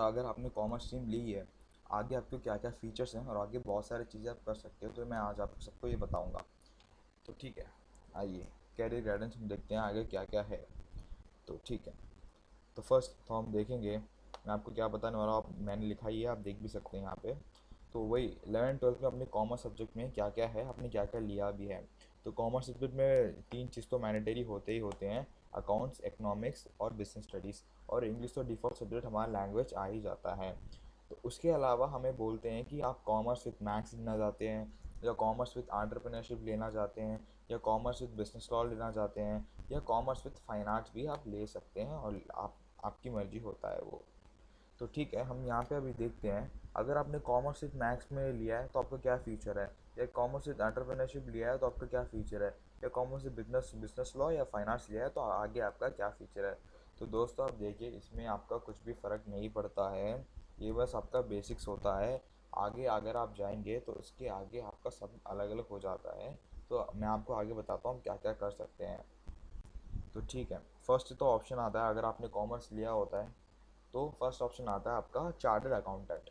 अगर आपने commerce stream ली है, आगे आपके क्या क्या फीचर्स हैं और आगे बहुत सारी चीज़ें आप कर सकते हो, तो मैं आज आपको सबको ये बताऊंगा। तो ठीक है, आइए कैरियर गाइडेंस में देखते हैं आगे क्या क्या है। तो ठीक है, तो फर्स्ट तो हम देखेंगे, मैं आपको क्या बताने वाला हूँ, मैंने लिखा ही है, आप देख भी सकते हैं यहाँ पे। तो वही 11th 12th में अपने कॉमर्स सब्जेक्ट में क्या क्या है, आपने क्या क्या लिया भी है। तो कॉमर्स सब्जेक्ट में तीन चीज़ तो मैंडेटरी होते ही होते हैं: अकाउंट्स, इकोनॉमिक्स और बिजनेस स्टडीज़। और इंग्लिश तो डिफ़ॉल्ट सब्जेक्ट हमारा लैंग्वेज आ ही जाता है। तो उसके अलावा हमें बोलते हैं कि आप कॉमर्स विद मैथ्स लेना चाहते हैं, या कॉमर्स विद एंटरप्रेन्योरशिप लेना चाहते हैं, या कॉमर्स विद बिजनेस लॉ लेना चाहते हैं, या कॉमर्स विद फाइन आर्ट्स भी आप ले सकते हैं, और आपकी मर्जी होता है वो। तो ठीक है, हम यहाँ पे अभी देखते हैं, अगर आपने कॉमर्स विद मैथ्स में लिया है तो आपका क्या फ्यूचर है, या कॉमर्स विद एंटरप्रेन्योरशिप लिया है तो आपका क्या फ्यूचर है, या commerce with business business law या फाइनेंस लिया है तो आगे आपका क्या फ्यूचर है। तो दोस्तों आप देखिए, इसमें आपका कुछ भी फ़र्क नहीं पड़ता है, ये बस आपका बेसिक्स होता है। आगे अगर आप जाएंगे तो इसके आगे आपका सब अलग अलग हो जाता है। तो मैं आपको आगे बताता हूँ क्या क्या कर सकते हैं। तो ठीक है, फर्स्ट तो ऑप्शन आता है, अगर आपने कॉमर्स लिया होता है तो फर्स्ट ऑप्शन आता है आपका चार्टर्ड अकाउंटेंट।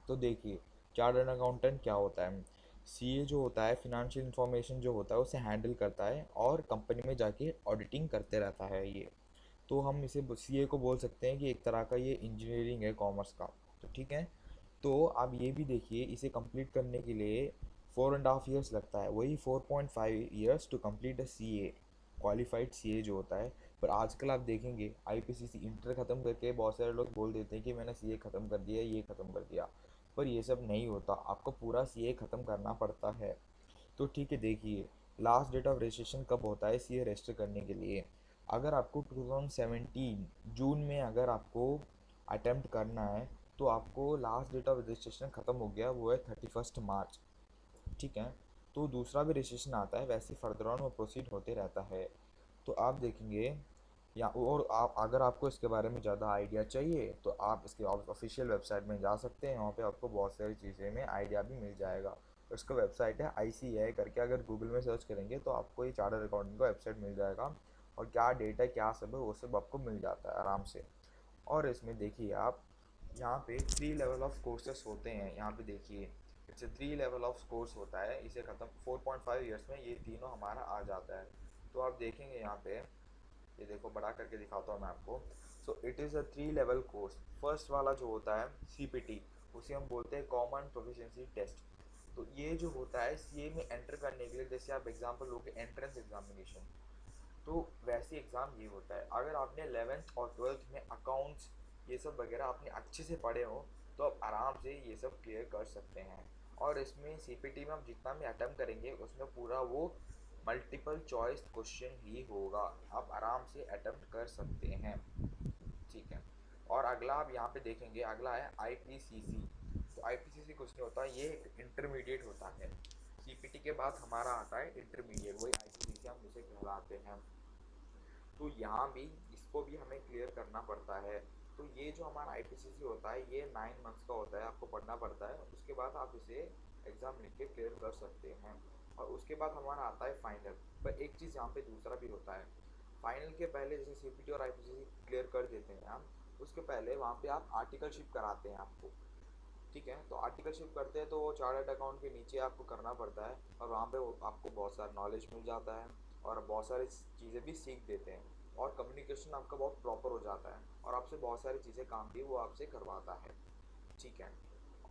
तो देखिए, चार्टर्ड अकाउंटेंट क्या होता है, सीए जो होता है, फिनेंशियल इंफॉर्मेशन जो होता है उसे हैंडल करता है और कंपनी में जाके ऑडिटिंग करते रहता है ये। तो हम इसे सीए को बोल सकते हैं कि एक तरह का ये इंजीनियरिंग है कॉमर्स का। तो ठीक है, तो आप ये भी देखिए, इसे कंप्लीट करने के लिए 4.5 ईयर्स लगता है, वही 4.5 years to complete a CA, qualified CA जो होता है। पर आजकल आप देखेंगे आईपीसीसी इंटर ख़त्म करके बहुत सारे लोग बोल देते हैं कि मैंने सीए ख़त्म कर दिया, ये ख़त्म कर दिया। पर ये सब नहीं होता, आपको पूरा सीए ख़त्म करना पड़ता है। तो ठीक है, देखिए, लास्ट डेट ऑफ रजिस्ट्रेशन कब होता है सीए रजिस्टर करने के लिए। अगर आपको 2017 जून में अगर आपको अटेम्प्ट करना है, तो आपको लास्ट डेट ऑफ रजिस्ट्रेशन ख़त्म हो गया, वो है 31 मार्च। ठीक है, तो दूसरा भी रजिस्ट्रेशन आता है, वैसे फर्दर ऑन वो प्रोसीड होते रहता है। तो आप देखेंगे, या और आप अगर आपको इसके बारे में ज़्यादा आइडिया चाहिए तो आप इसके ऑफिशियल वेबसाइट में जा सकते हैं, वहाँ पे आपको बहुत सारी चीज़ें में आइडिया भी मिल जाएगा। उसका वेबसाइट है ICAI करके, अगर गूगल में सर्च करेंगे तो आपको ये चार्टर्ड अकाउंटिंग का वेबसाइट मिल जाएगा, और क्या डेट है क्या सब है वो सब आपको मिल जाता है आराम से। और इसमें देखिए आप, यहाँ पे 3 लेवल ऑफ कोर्सेस होते हैं, यहाँ पे देखिए, इट्स 3 लेवल ऑफ कोर्स होता है, इसे ख़त्म 4.5 ईयर्स में ये तीनों हमारा आ जाता है। तो आप देखेंगे यहाँ पे, ये देखो बड़ा करके दिखाता हूँ मैं आपको। So it is a 3 level course. First वाला जो होता है CPT, उसे हम बोलते हैं कॉमन प्रोफिशिएंसी टेस्ट। तो ये जो होता है सीए में एंटर करने के लिए, जैसे आप एग्जांपल लोगे एंट्रेंस एग्जामिनेशन, तो वैसे एग्ज़ाम ये होता है। अगर आपने 11th और 12th में अकाउंट्स ये सब वगैरह आपने अच्छे से पढ़े हो, तो आप आराम से ये सब क्लियर कर सकते हैं। और इसमें सीपीटी में हम जितना भी अटैम्प्ट करेंगे उसमें पूरा वो मल्टीपल चॉइस क्वेश्चन ही होगा, आप आराम से अटैम्प्ट कर सकते हैं। ठीक है, और अगला आप यहाँ पे देखेंगे, अगला है आईपीसीसी। तो आईपीसीसी कुछ नहीं होता, ये एक इंटरमीडिएट होता है। सीपीटी के बाद हमारा आता है इंटरमीडिएट, वही आईपीसीसी हम उसे कहलाते हैं। तो यहाँ भी इसको भी हमें क्लियर करना पड़ता है। तो ये जो हमारा आईपीसीसी होता है ये 9 मंथ्स का होता है, आपको पढ़ना पड़ता है, उसके बाद आप इसे एग्ज़ाम लिख के क्लियर कर सकते हैं। और उसके बाद हमारा आता है फाइनल। पर एक चीज़ यहाँ पे दूसरा भी होता है, फाइनल के पहले जैसे सीपीटी और आईपीसीसी क्लियर कर देते हैं हम, उसके पहले वहाँ पे आप आर्टिकलशिप कराते हैं आपको। ठीक है, तो आर्टिकलशिप करते हैं तो वो चार्टर्ड अकाउंट के नीचे आपको करना पड़ता है, और वहाँ पे आपको बहुत सारा नॉलेज मिल जाता है, और बहुत सारी चीज़ें भी सीख देते हैं, और कम्युनिकेशन आपका बहुत प्रॉपर हो जाता है, और आपसे बहुत सारी चीज़ें काम भी वो आपसे करवाता है। ठीक है,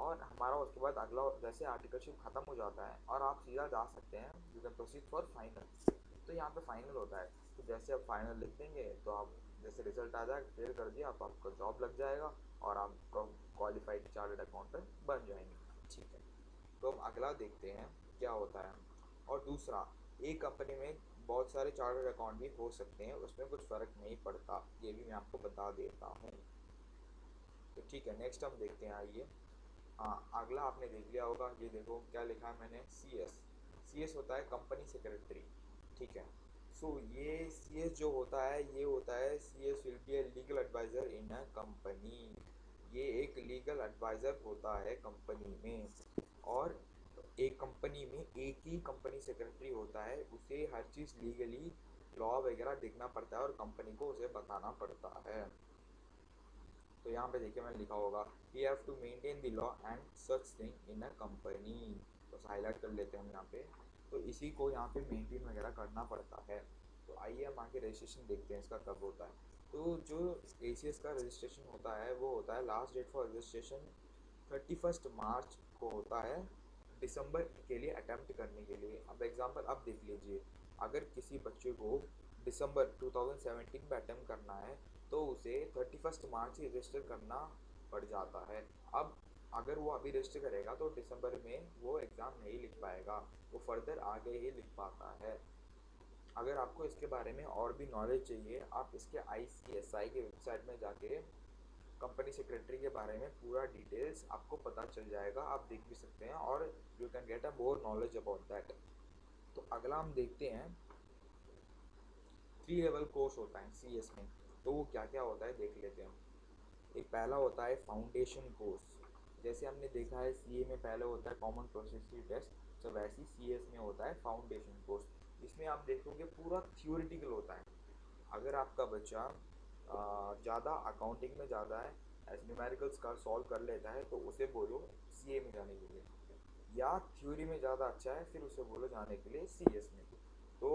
और हमारा उसके बाद अगला, जैसे आर्टिकलशिप ख़त्म हो जाता है और आप सीधा जा सकते हैं, you can proceed for final. तो यहाँ पे फाइनल होता है, तो जैसे आप फाइनल लिख देंगे तो आप, जैसे रिजल्ट आ जाए क्लियर कर दिया, तो आपका जॉब लग जाएगा और आप क्वालिफाइड चार्टर्ड अकाउंटेंट बन जाएंगे। ठीक है, तो हम अगला देखते हैं क्या होता है। और दूसरा, एक कंपनी में बहुत सारे चार्टर्ड अकाउंट भी हो सकते हैं, उसमें कुछ फ़र्क नहीं पड़ता, ये भी मैं आपको बता देता हूँ। तो ठीक है, नेक्स्ट हम देखते हैं, आइए। हाँ, अगला आपने देख लिया होगा, ये देखो क्या लिखा है मैंने, CS होता है कंपनी सेक्रेटरी। ठीक है, सो ये CS जो होता है, ये होता है CS will be a legal adviser in a company. ये एक लीगल एडवाइज़र होता है कंपनी में। और एक कंपनी में एक ही कंपनी सेक्रेटरी होता है, उसे हर चीज़ लीगली लॉ वगैरह देखना पड़ता है और कंपनी को उसे बताना पड़ता है। तो यहाँ पे देखिए मैंने लिखा होगा you have to maintain the law and such thing in a company, तो हाईलाइट कर लेते हैं हम यहाँ पे। तो इसी को यहाँ पे मेंटेन वगैरह करना पड़ता है। तो आइए हम आगे रजिस्ट्रेशन देखते हैं इसका कब होता है। तो जो ACS का रजिस्ट्रेशन होता है वो होता है, लास्ट डेट फॉर रजिस्ट्रेशन 31 मार्च को होता है दिसंबर के लिए अटेम्प्ट करने के लिए। अब एग्जांपल अब देख लीजिए, अगर किसी बच्चे को दिसंबर 2017 में अटेम्प्ट करना है तो उसे 31 मार्च ही रजिस्टर करना पड़ जाता है। अब अगर वो अभी रजिस्टर करेगा तो दिसंबर में वो एग्ज़ाम नहीं लिख पाएगा, वो फर्दर आगे ही लिख पाता है। अगर आपको इसके बारे में और भी नॉलेज चाहिए, आप इसके ICSI की वेबसाइट में जाके कंपनी सेक्रेटरी के बारे में पूरा डिटेल्स आपको पता चल जाएगा, आप देख भी सकते हैं और you can get a more knowledge about that. तो अगला हम देखते हैं 3 लेवल कोर्स होता है CS में, तो वो क्या क्या होता है देख लेते हैं। एक पहला होता है फाउंडेशन कोर्स। जैसे हमने देखा है CA में पहले होता है कॉमन प्रोसेसिंग टेस्ट, तो वैसे ही CS में होता है फाउंडेशन कोर्स। इसमें आप देखोगे पूरा थियोरिटिकल होता है। अगर आपका बच्चा ज़्यादा अकाउंटिंग में ज़्यादा है, ऐसे न्यूमेरिकल्स का सॉल्व कर लेता है, तो उसे बोलो CA में जाने के लिए, या थ्योरी में ज़्यादा अच्छा है फिर उसे बोलो जाने के लिए CS में। तो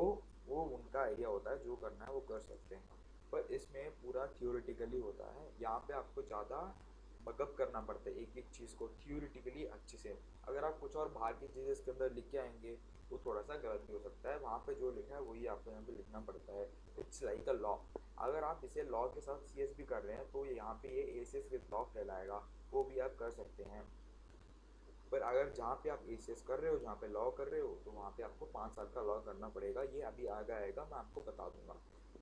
वो उनका आइडिया होता है, जो करना है वो कर सकते हैं। पर इसमें पूरा थियोरेटिकली होता है, यहाँ पे आपको ज़्यादा बगअप करना पड़ता है एक एक चीज़ को थियोरेटिकली अच्छे से। अगर आप कुछ और बाहर की चीज़ें इसके अंदर लिख के आएंगे तो थोड़ा सा गलत भी हो सकता है, वहाँ पे जो लिखा है वही आपको यहाँ पे लिखना पड़ता है। It's like a law. अगर आप इसे लॉ के साथ CS भी कर रहे हैं तो यहाँ पे ये ACS विद लॉ कहलाएगा, वो भी आप कर सकते हैं। पर अगर जहाँ पे आप ACS कर रहे हो, जहाँ पे लॉ कर रहे हो, तो वहाँ पे आपको 5 साल का लॉ करना पड़ेगा। ये अभी आगे आएगा, मैं आपको बता दूंगा।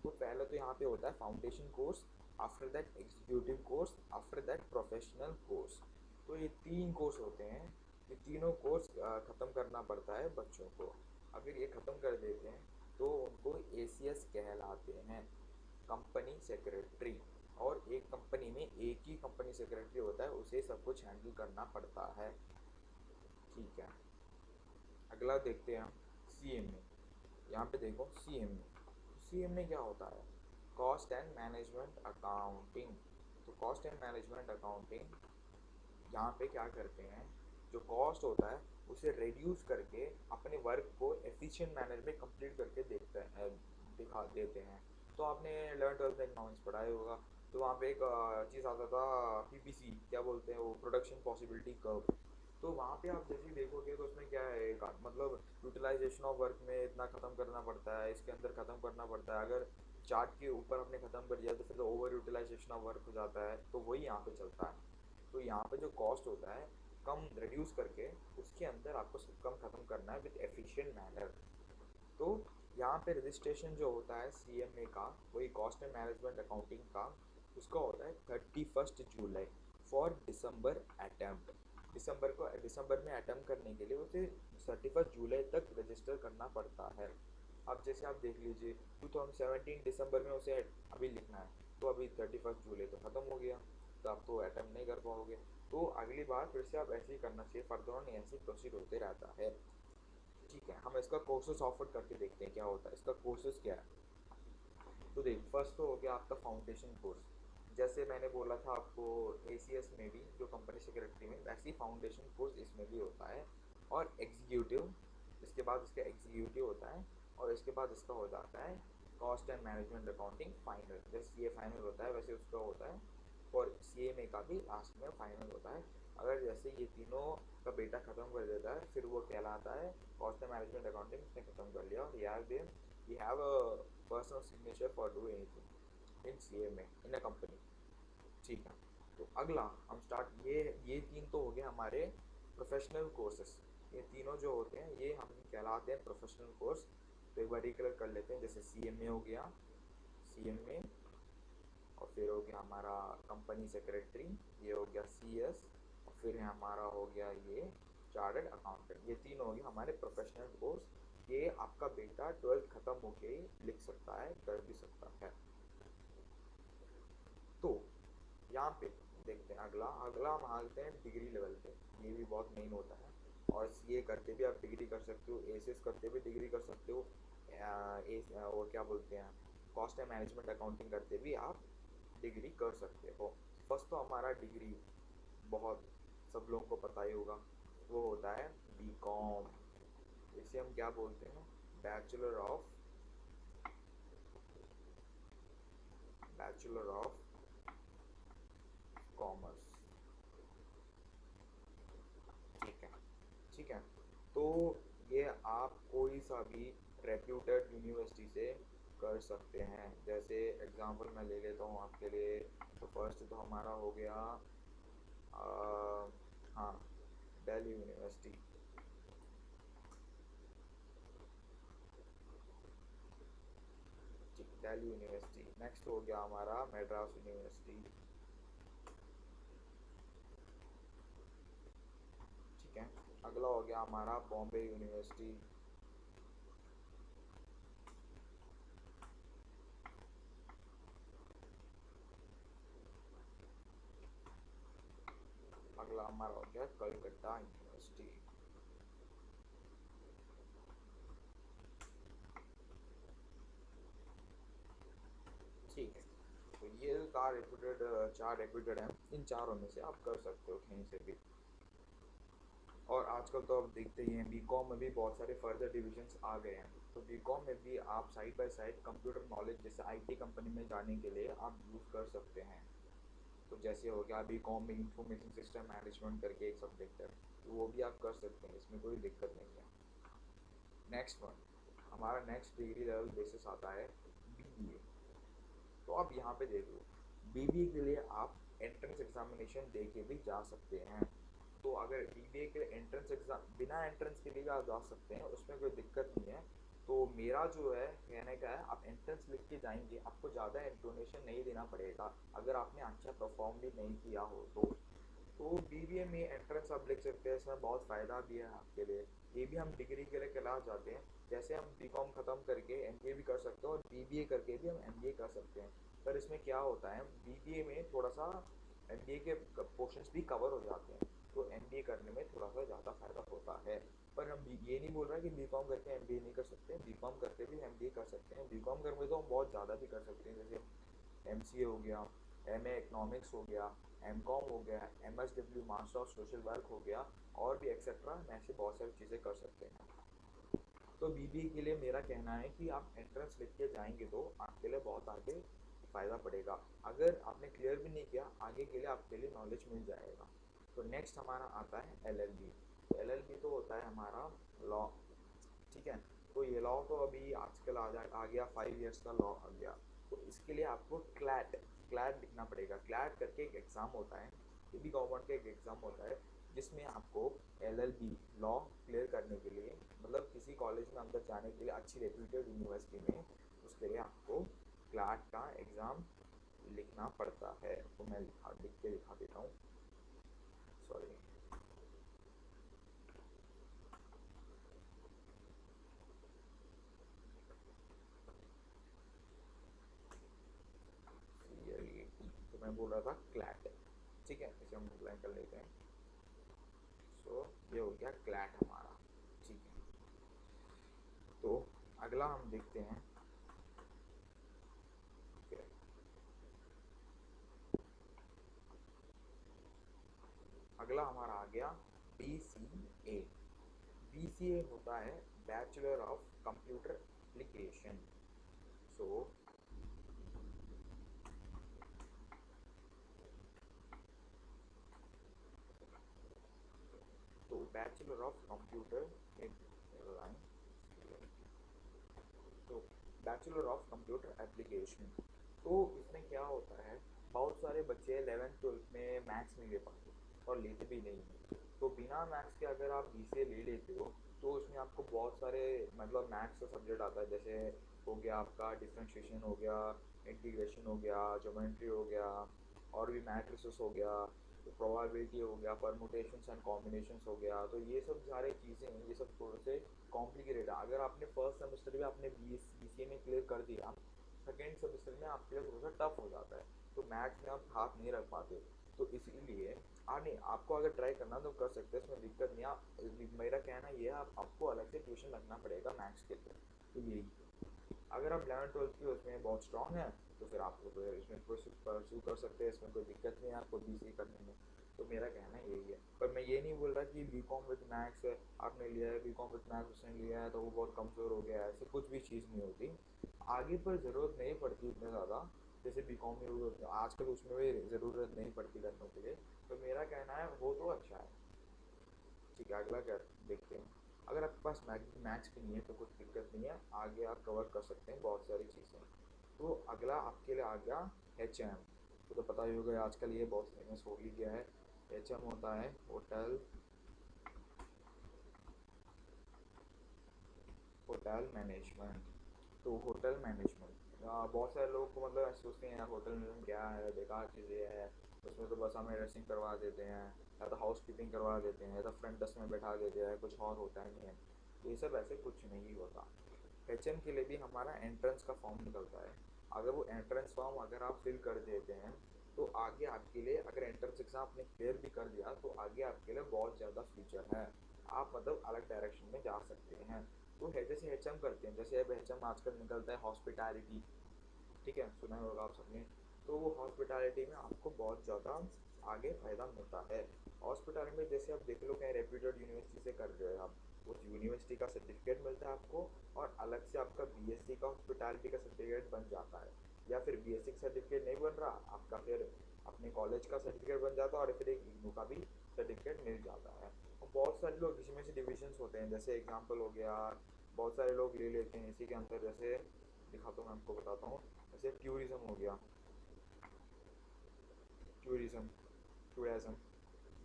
तो पहले तो यहाँ पे होता है foundation course, after that executive course, after that professional course. तो ये 3 कोर्स होते हैं, ये तीनों कोर्स ख़त्म करना पड़ता है बच्चों को। अगर ये ख़त्म कर देते हैं तो उनको ACS कहलाते हैं, कंपनी सेक्रेटरी। और एक कंपनी में एक ही कंपनी सेक्रेटरी होता है, उसे सब कुछ हैंडल करना पड़ता है। ठीक है, अगला देखते हैं हम CM में। यहाँ पे देखो CM में, तो CM में क्या होता है, कॉस्ट एंड मैनेजमेंट अकाउंटिंग। तो कॉस्ट एंड मैनेजमेंट अकाउंटिंग यहाँ पे क्या करते हैं, जो कॉस्ट होता है उसे रिड्यूस करके अपने वर्क को एफिशिएंट मैनर में कंप्लीट करके देखते हैं, दिखा देते हैं। तो आपने 11th-12th में इकोनॉमिक्स पढ़ाया होगा, तो वहाँ पे एक चीज़ आता था PPC, क्या बोलते हैं वो, प्रोडक्शन पॉसिबिलिटी कर्व। तो वहाँ पे आप जैसे ही देखोगे तो उसमें क्या है, मतलब यूटिलाइजेशन ऑफ वर्क में इतना ख़त्म करना पड़ता है, इसके अंदर ख़त्म करना पड़ता है। अगर चार्ट के ऊपर आपने ख़त्म कर दिया तो फिर तो ओवर यूटिलाइजेशन ऑफ वर्क हो जाता है, तो वही यहाँ पे चलता है। तो यहाँ पे जो कॉस्ट होता है कम रिड्यूस करके उसके अंदर आपको सब कम ख़त्म करना है विद एफिशिएंट मैनर। तो यहाँ पे रजिस्ट्रेशन जो होता है CMA का, वही कॉस्ट एंड मैनेजमेंट अकाउंटिंग का, उसका होता है 31 जुलाई फॉर दिसंबर अटैम्प्ट। दिसंबर में अटैम्प्ट करने के लिए उसे 31 जुलाई तक रजिस्टर करना पड़ता है। अब जैसे आप देख लीजिए 2017 दिसंबर में उसे अभी लिखना है, तो अभी 31 जुलाई तो ख़त्म हो गया, तो आप तो अटैम्प्ट नहीं कर पाओगे। तो अगली बार फिर से आप ऐसे ही करना चाहिए, फर्दर ऑन ऐसे प्रोसीड होते रहता है। ठीक है, हम इसका कोर्सेज ऑफर करके देखते हैं क्या होता है, इसका कोर्सेज क्या है। तो देख, फर्स्ट तो हो गया आपका फाउंडेशन कोर्स। जैसे मैंने बोला था आपको ACS में भी जो कंपनी सेक्रेटरी में, वैसे ही फाउंडेशन कोर्स इसमें भी होता है। और एग्जीक्यूटिव, इसके बाद इसका एग्जीक्यूटिव होता है, और इसके बाद इसका हो जाता है cost and management accounting final. जैसे ये फाइनल होता है वैसे उसका होता है, और CMA का भी लास्ट में फाइनल होता है। अगर जैसे ये तीनों का बेटा ख़त्म कर देता है फिर वो कहलाता है कॉस्ट एंड मैनेजमेंट अकाउंटिंग, उसने ख़त्म कर लिया, और you have a personal signature for do anything in CMA in a company। ठीक है, तो अगला हम स्टार्ट, ये 3 तो हो गए हमारे प्रोफेशनल कोर्सेस। ये तीनों जो होते हैं ये हम कहलाते हैं प्रोफेशनल कोर्स। तो एक बार रिकलर कर लेते हैं, जैसे CMA हो गया, CMA, और फिर हो गया हमारा कंपनी सेक्रेटरी, ये हो गया CS, और फिर हमारा हो गया ये चार्टर्ड अकाउंटेंट। ये तीन हो गए हमारे प्रोफेशनल कोर्स। ये आपका बेटा 12th ख़त्म होके लिख सकता है, कर भी सकता है। तो यहाँ पे देखते हैं अगला हम आते हैं डिग्री लेवल पे। ये भी बहुत मेन होता है, और CA करते भी आप डिग्री कर सकते हो, ACS करते भी डिग्री कर सकते हो, और क्या बोलते हैं, कॉस्ट एंड मैनेजमेंट अकाउंटिंग करते भी आप डिग्री कर सकते हो। फर्स्ट तो हमारा डिग्री बहुत सब लोगों को पता ही होगा, वो होता है बी कॉम। इसे हम क्या बोलते हैं, बैचलर ऑफ कॉमर्स। ठीक है, ठीक है। तो ये आप कोई सा भी रेप्यूटेड यूनिवर्सिटी से कर सकते हैं। जैसे एग्जांपल मैं ले लेता हूँ आपके लिए, तो फर्स्ट तो हमारा हो गया हाँ, दिल्ली यूनिवर्सिटी। ठीक, दिल्ली यूनिवर्सिटी। नेक्स्ट हो गया हमारा मद्रास यूनिवर्सिटी। ठीक है, अगला हो गया हमारा बॉम्बे यूनिवर्सिटी। अगला हमारा हो गया कलकत्ता यूनिवर्सिटी। ठीक है, तो ये चार रेप्यूटेड हैं, इन चारों में से आप कर सकते हो कहीं से भी। और आजकल तो आप देखते ही हैं बीकॉम में भी बहुत सारे फर्दर डिविजन्स आ गए हैं। तो बीकॉम में भी आप side by side computer knowledge जैसे आईटी कंपनी में जाने के लिए आप यूज़ कर सकते हैं। तो जैसे हो गया बीकॉम में इंफॉर्मेशन सिस्टम मैनेजमेंट करके एक सब्जेक्ट है, तो वो भी आप कर सकते हैं, इसमें कोई दिक्कत नहीं है। नेक्स्ट वन, हमारा नेक्स्ट डिग्री लेवल बेसिस आता है बीबीए। तो आप यहाँ पे देख लो, बीबीए के लिए आप एंट्रेंस एग्जामिनेशन दे के भी जा सकते हैं। तो अगर बीबीए के एंट्रेंस एग्ज़ाम बिना एंट्रेंस के लिए आप जा सकते हैं, उसमें कोई दिक्कत नहीं है। तो मेरा जो है कहने का है, आप एंट्रेंस लिख के जाएंगे, आपको ज़्यादा डोनेशन नहीं देना पड़ेगा अगर आपने अच्छा परफॉर्म भी नहीं किया हो तो बीबीए में एंट्रेंस आप लिख सकते हैं, इसमें बहुत फ़ायदा भी है आपके लिए। ये भी हम डिग्री के लिए क्लास जाते हैं, जैसे हम बीकॉम ख़त्म करके एमबीए भी कर सकते हैं और बीबीए करके भी हम एमबीए कर सकते हैं। पर इसमें क्या होता है, बीबीए में थोड़ा सा एमबीए के पोर्शंस भी कवर हो जाते हैं, तो एमबीए करने में थोड़ा सा ज़्यादा फ़ायदा होता है। पर हम ये नहीं बोल रहे कि बीकॉम करके एमबीए नहीं कर सकते, बीकॉम करके भी एमबीए कर सकते हैं। बीकॉम करके तो हम बहुत ज़्यादा भी कर सकते हैं, जैसे एमसीए हो गया, एमए इकोनॉमिक्स हो गया, एमकॉम हो गया, MSW master of social work हो गया, और भी एक्सेट्रा ऐसे बहुत सारी चीज़ें कर सकते हैं। तो बीबीए के लिए मेरा कहना है कि आप एंट्रेंस लिख के जाएंगे तो आपके लिए बहुत आगे फ़ायदा पड़ेगा। अगर आपने क्लियर भी नहीं किया, आगे के लिए आपके लिए नॉलेज मिल जाएगा। तो नेक्स्ट हमारा आता है एलएलबी। तो एलएलबी तो होता है हमारा लॉ। ठीक है, तो ये लॉ तो अभी आजकल आ गया, 5 इयर्स का लॉ आ गया। तो इसके लिए आपको क्लैट लिखना पड़ेगा। क्लैट करके एक एग्ज़ाम होता है, ये भी गवर्नमेंट का एक एग्ज़ाम होता है, जिसमें आपको एलएलबी लॉ क्लियर करने के लिए, मतलब किसी कॉलेज में अंदर जाने के लिए अच्छी रेप्यूटेड यूनिवर्सिटी में, उसके लिए आपको क्लैट का एग्ज़ाम लिखना पड़ता है। तो मैं लिख के दिखा देता हूँ, सॉरी। तो मैं बोल रहा था क्लैट, ठीक है, इसे हम अप्लाई कर लेते हैं। सो ये हो गया क्लैट हमारा। ठीक है, तो अगला हम देखते हैं। अगला हमारा आ गया BCA। BCA होता है बैचलर ऑफ कंप्यूटर एप्लीकेशन। सो तो बैचलर ऑफ कंप्यूटर तो बैचलर ऑफ कंप्यूटर एप्लीकेशन, तो इसमें क्या होता है, बहुत सारे बच्चे 11th-12th में मैथ्स नहीं ले पाते और लेते भी नहीं हैं। तो बिना मैथ्स के अगर आप BCA ले लेते हो, तो उसमें आपको बहुत सारे मतलब मैथ्स का सब्जेक्ट आता है, जैसे हो गया आपका डिफ्रेंशिएशन हो गया, इंटीग्रेशन हो गया, ज्योमेट्री हो गया, और भी मैट्रिसेस हो गया, तो प्रोबेबिलिटी हो गया, परमुटेशंस एंड कॉम्बिनेशंस हो गया। तो ये सब सारे चीज़ें हैं, ये सब थोड़े से कॉम्प्लिकेटेड है। अगर आपने फर्स्ट सेमेस्टर में आपने BCA में क्लियर कर दिया, सेकेंड सेमेस्टर में आपके लिए थोड़ा सा टफ हो जाता है, तो मैथ्स में आप हाथ नहीं रख पाते। तो इसीलिए नहीं, आपको अगर ट्राई करना तो कर सकते हैं, इसमें दिक्कत नहीं। आप मेरा कहना ये है, आपको अलग से ट्यूशन लगना पड़ेगा मैथ्स के लिए। तो यही, अगर आप 11th-12th की उसमें बहुत स्ट्रॉन्ग है तो फिर आप लोग इसमें परस्यू कर सकते हैं, इसमें कोई दिक्कत नहीं है आपको बीसीए करने में। तो मेरा कहना यही है, पर मैं ये नहीं बोल रहा कि बी कॉम विद मैथ्स आपने लिया है, बी कॉम विद मैथ्स उसने लिया है तो वो बहुत कमज़ोर हो गया है, ऐसे कुछ भी चीज़ नहीं होती। आगे पर ज़रूरत नहीं पड़ती इतने ज़्यादा, जैसे बी कॉम में आजकल उसमें भी ज़रूरत नहीं पड़ती करने के लिए। तो मेरा कहना है वो तो अच्छा है। ठीक है, अगला क्या देखते हैं। अगर आपके पास मैथ्स भी नहीं है तो कुछ दिक्कत नहीं है, आगे आप कवर कर सकते हैं बहुत सारी चीज़ें। तो अगला आपके लिए आ गया एच एम। तो पता ही होगा आजकल ये बहुत फेमस हो ही गया है। एच एम होता है होटल होटल मैनेजमेंट। तो होटल मैनेजमेंट बहुत सारे लोग को मतलब ऐसे सोचते हैं यार होटल मैनेजमेंट क्या है, बेकार चीज़ें है, उसमें तो बस हमें ड्रेसिंग करवा देते हैं या तो हाउस कीपिंग करवा देते हैं या तो फ्रंट डेस्क में बैठा देते हैं, कुछ और होता ही नहीं है। तो ये सब ऐसे कुछ नहीं होता। एच एम के लिए भी हमारा एंट्रेंस का फॉर्म निकलता है। अगर वो एंट्रेंस फॉर्म अगर आप फिल कर देते हैं तो आगे आपके लिए, अगर एंट्रेंस एग्ज़ाम आपने क्लियर भी कर दिया तो आगे आपके लिए बहुत ज़्यादा फ्यूचर है। आप मतलब अलग डायरेक्शन में जा सकते हैं। तो है जैसे एच एम करते हैं, जैसे अब एच एम आजकल निकलता है हॉस्पिटैलिटी। ठीक है, सुना होगा आप सबने। तो वो हॉस्पिटैलिटी में आपको बहुत ज़्यादा आगे फ़ायदा मिलता है। हॉस्पिटैलिटी में जैसे आप देख लो कहीं रेप्यूटेड यूनिवर्सिटी से कर रहे हो आप, उस यूनिवर्सिटी का सर्टिफिकेट मिलता है आपको, और अलग से आपका बीएससी का हॉस्पिटैलिटी का सर्टिफिकेट बन जाता है। या फिर बीएससी का सर्टिफिकेट नहीं बन रहा आपका, फिर अपने कॉलेज का सर्टिफिकेट बन जाता है और फिर एक इग्नू का भी सर्टिफिकेट मिल जाता है। और बहुत सारे लोग इसमें से डिविजन्स होते हैं, जैसे एग्जाम्पल हो गया, बहुत सारे लोग ले लेते हैं इसी के अंदर, जैसे दिखाता हूँ मैं आपको बताता हूँ। जैसे टूरिज्म हो गया, टूरिज्म टूरिज्म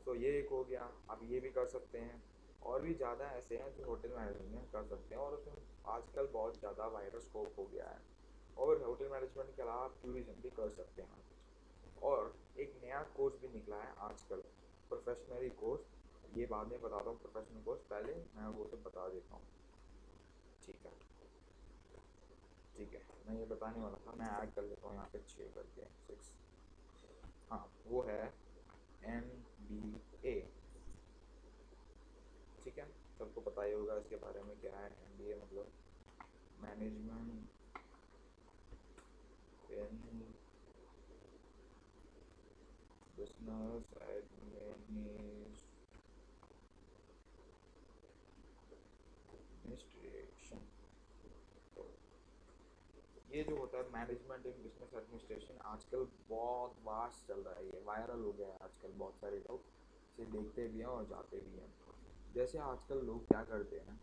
तो ये एक हो गया, आप ये भी कर सकते हैं। और भी ज़्यादा ऐसे हैं जो होटल मैनेजमेंट कर सकते हैं, और उसमें आजकल बहुत ज़्यादा वाइडर स्कोप हो गया है। और होटल मैनेजमेंट के अलावा आप टूरिज्म भी कर सकते हैं। और एक नया कोर्स भी निकला है आजकल, प्रोफेशनली कोर्स। ये बाद में बताता हूँ प्रोफेशनल कोर्स, पहले मैं वो सब बता देता हूँ। ठीक है, ठीक है, मैं ये बताने वाला था, मैं ऐड कर लेता हूँ यहाँ पे 6 करके 6। हाँ, वो है MBA। ठीक है, सबको पता ही होगा इसके बारे में क्या है MBA मतलब, मैनेजमेंट इन बिजनेस एडमिनिस्ट्रेशन। तो ये जो होता है मैनेजमेंट इन बिजनेस एडमिनिस्ट्रेशन, आजकल बहुत वास्ट चल रहा है, ये वायरल हो गया है आजकल, बहुत सारे लोग इसे देखते भी हैं और जाते भी हैं। जैसे आजकल लोग क्या करते हैं,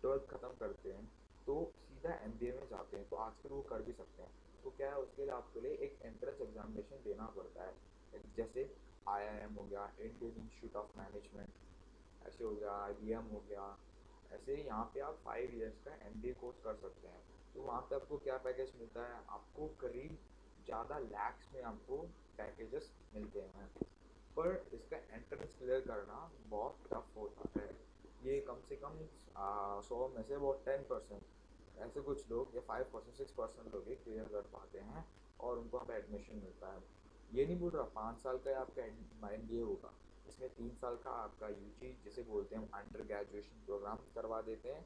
ट्वेल्थ ख़त्म करते हैं तो सीधा MBA में जाते हैं, तो आजकल वो कर भी सकते हैं। तो क्या है, उसके लिए आपके लिए एक एंट्रेंस एग्जामिनेशन देना पड़ता है, जैसे IIM हो गया, इंडियन इंस्टीट्यूट ऑफ मैनेजमेंट, ऐसे हो गया IBM हो गया। ऐसे ही यहाँ पे आप 5 इयर्स का MBA कोर्स कर सकते हैं। तो वहाँ पे आपको क्या पैकेज मिलता है, आपको करीब ज़्यादा लैक्स में आपको पैकेजेस मिलते हैं। पर इसका एंट्रेंस क्लियर करना बहुत टफ होता है। ये कम से कम 100 में से वो 10%, ऐसे कुछ लोग, या 5% 6% लोग ही क्लियर कर पाते हैं और उनको वहाँ पे एडमिशन मिलता है। ये नहीं बोल रहा 5 साल का आपका MBA होगा, इसमें 3 साल का आपका UG जिसे बोलते हैं हम अंडर ग्रेजुएशन प्रोग्राम करवा देते हैं,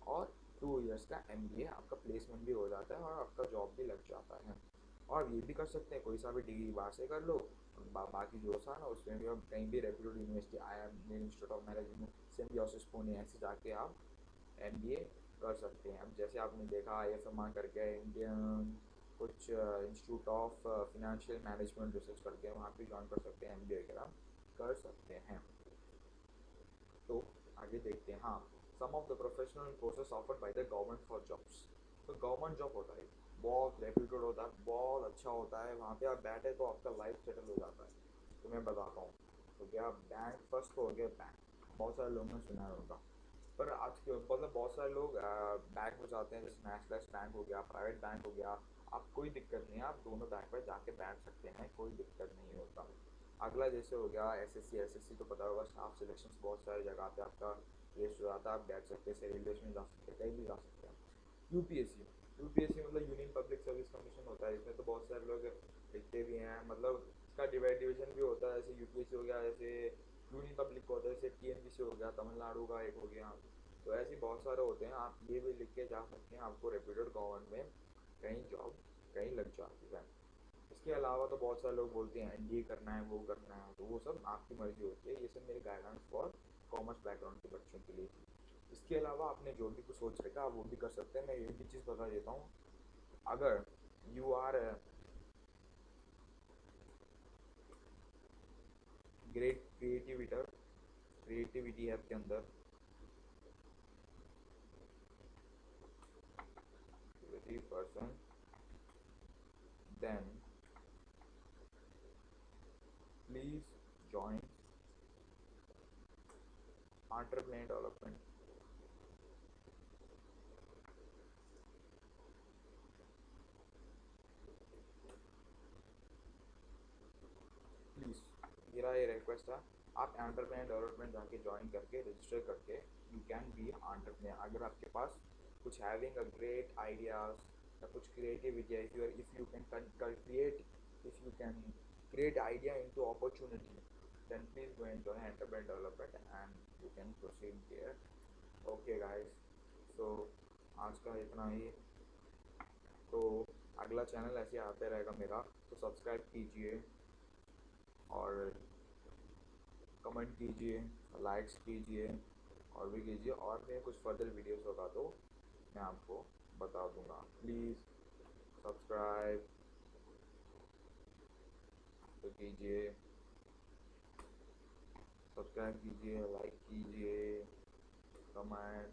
और 2 इयर्स का MBA, आपका प्लेसमेंट भी हो जाता है और आपका जॉब भी लग जाता है। और ये भी कर सकते हैं, कोई सा भी डिग्री बाहर से कर लो, बाकी जो सा ना उसमें भी, अब कहीं भी reputed university IIM, Indian institute of management, symbiosis Pune, ऐसे जाके आप MBA कर सकते हैं। अब जैसे आपने देखा IFMR करके इंडियन कुछ institute of financial management research करके, वहाँ पे ज्वाइन कर सकते हैं, MBA वगैरह कर सकते हैं। तो आगे देखते हैं, हाँ, some of the professional courses offered by the government for jobs. तो गवर्नमेंट जॉब होता है, बहुत रेप्यूटेड होता है, बहुत अच्छा होता है, वहाँ पे आप बैठे तो आपका लाइफ सेटल हो जाता है। तो मैं बताता हूँ। तो क्या बैंक फर्स्ट तो हो गया, बैंक बहुत सारे लोगों ने सुना होगा। पर आज के मतलब बहुत सारे लोग बैंक में जाते हैं, जैसे नेशनलाइज बैंक हो गया, प्राइवेट बैंक हो गया। आप कोई दिक्कत नहीं है, आप दोनों बैंक में जाके बैठ सकते हैं, कोई दिक्कत नहीं होता। अगला जैसे हो गया SSC तो पता होगा, स्टाफ सिलेक्शन बहुत सारी जगह पे आपका रेस हो जाता है, आप बैठ सकते हैं, रेलवे में जा सकते हैं, कहीं भी जा सकते हैं। यूपीएससी मतलब यूनियन पब्लिक सर्विस कमीशन होता है, इसमें तो बहुत सारे लोग लिखते भी हैं, मतलब इसका डिवीजन भी होता है, जैसे यूपीएससी हो गया, जैसे यूनियन पब्लिक होता है, जैसे TNPC हो गया, तमिलनाडु का एक हो गया। तो ऐसे बहुत सारे होते हैं, आप ये भी लिख के जा सकते हैं, आपको रेप्यूटेड गवर्नमेंट में कहीं जॉब कहीं लग जाती है। इसके अलावा तो बहुत सारे लोग बोलते हैं ये करना है वो करना है, तो वो सब आपकी मर्जी होती है। ये सब मेरी गाइडेंस फॉर कॉमर्स बैकग्राउंड के बच्चों के लिए थी। इसके अलावा आपने जो भी कुछ सोच रखा आप वो भी कर सकते हैं। मैं ये भी चीज़ बता देता हूँ, अगर यू आर ग्रेट क्रिएटिविटी है आपके अंदर, person, then please join entrepreneur development. Please मेरा ये रिक्वेस्ट है, आप एंटरप्रेन्योर डेवलपमेंट जाके ज्वाइन करके रजिस्टर करके यू कैन बी एंटरप्रेन्योर। अगर आपके पास कुछ हैविंग अ ग्रेट आइडियाज या कुछ क्रिएटिविटी है, if you can create, if you can create idea into opportunity, then please go and join enterprise development and you can proceed there. Okay guys, so आज का इतना ही। तो अगला channel ऐसे आते रहेगा मेरा, तो सब्सक्राइब कीजिए और कमेंट कीजिए, लाइक्स कीजिए और भी कीजिए, और मैं कुछ फर्दर वीडियोस होगा तो मैं आपको बता दूंगा। प्लीज़ सब्सक्राइब तो कीजिए, सब्सक्राइब कीजिए, लाइक कीजिए, comment.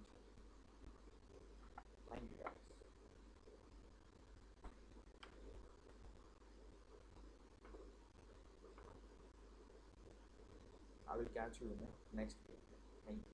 Thank you guys. I will catch you in the next video. Thank you.